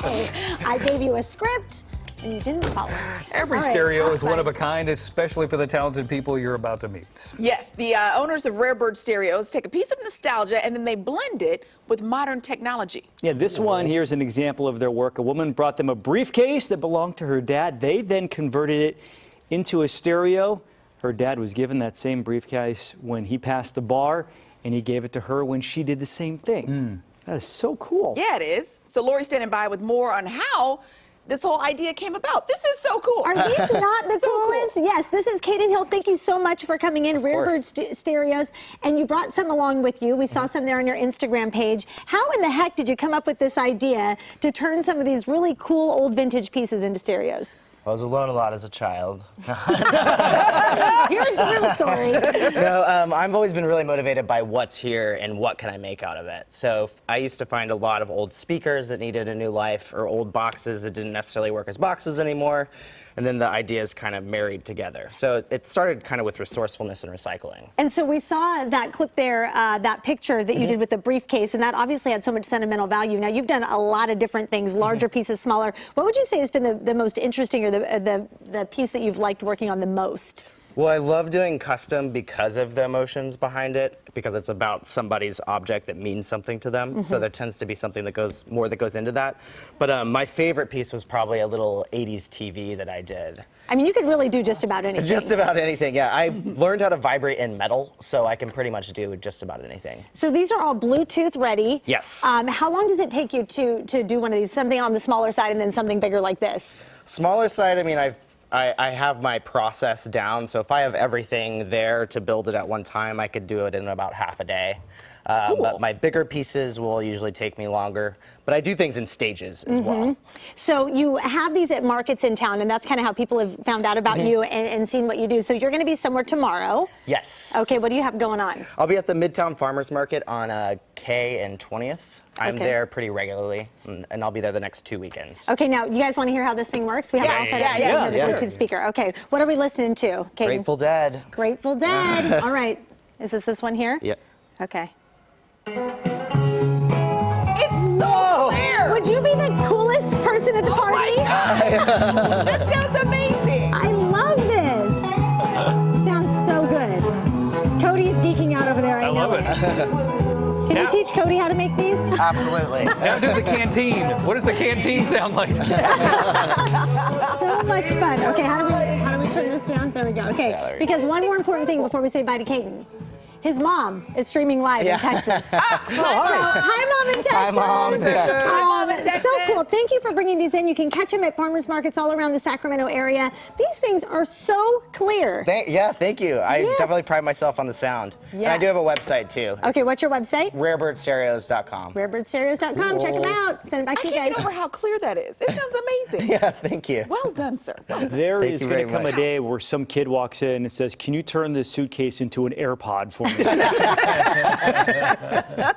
I gave you a script, and you didn't follow it. Every stereo is one of a kind, especially for the talented people you're about to meet. Yes, the owners of Rarebird Stereos take a piece of nostalgia and then they blend it with modern technology. Yeah, this one here is an example of their work. A woman brought them a briefcase that belonged to her dad. They then converted it into a stereo. Her dad was given that same briefcase when he passed the bar, and he gave it to her when she did the same thing. That is so cool. Yeah, it is. So Lori's standing by with more on how this whole idea came about. This is so cool. Are these not the coolest? Cool. Yes, this is Kaden Hill. Thank you so much for coming in. Rarebird Stereos. And you brought some along with you. We saw some there on your Instagram page. How in the heck did you come up with this idea to turn some of these really cool old vintage pieces into stereos? I was alone a lot as a child. Here's the real story. No, I've always been really motivated by what's here and what can I make out of it. So I used to find a lot of old speakers that needed a new life, or old boxes that didn't necessarily work as boxes anymore. And then the ideas kind of married together. So it started kind of with resourcefulness and recycling. And so we saw that clip there, that picture that you did with the briefcase, and that obviously had so much sentimental value. Now, you've done a lot of different things, larger pieces, smaller. What would you say has been the most interesting, or the piece that you've liked working on the most? Well, I love doing custom because of the emotions behind it, because it's about somebody's object that means something to them. So there tends to be something that goes into that. But my favorite piece was probably a little 80s TV that I did. I mean, you could really do just about anything. Just about anything, yeah. I learned how to vibrate in metal, so I can pretty much do just about anything. So these are all Bluetooth ready. Yes. How long does it take you to do one of these? Something on the smaller side and then something bigger like this? Smaller side, I mean, I have my process down, so if I have everything there to build it at one time, I could do it in about half a day. But my bigger pieces will usually take me longer. But I do things in stages as well. So you have these at markets in town, and that's kind of how people have found out about you and seen what you do. So you're going to be somewhere tomorrow. Yes. Okay, what do you have going on? I'll be at the Midtown Farmers Market on K and 20th. I'm there pretty regularly, and I'll be there the next 2 weekends. Okay, now, you guys want to hear how this thing works? We have it all set up. Yeah, the Bluetooth speaker. Okay, what are we listening to? Kaden? Grateful Dead. Grateful Dead. All right. Is this one here? Yep. Okay. It's so clear. Would you be the coolest person at the party? Oh my God. That sounds amazing. I love this. Sounds so good. Cody's geeking out over there. I love it. Can you teach Cody how to make these? Absolutely. Now do the canteen. What does the canteen sound like? So much fun. Okay, how do we turn this down? There we go. Okay, because one more important thing before we say bye to Kaden. His mom is streaming live in Texas. Hi, Mom in Texas. Hi, Mom. So cool. Thank you for bringing these in. You can catch them at farmers markets all around the Sacramento area. These things are so clear. Thank you. I definitely pride myself on the sound. And I do have a website, too. Okay, what's your website? Rarebirdstereos.com. Rarebirdstereos.com. Check them out. Send it back to you guys. I can't get over how clear that is. It sounds amazing. Yeah, thank you. Well done, sir. Well done. There is going to come a day where some kid walks in and says, "Can you turn this suitcase into an AirPod for me?"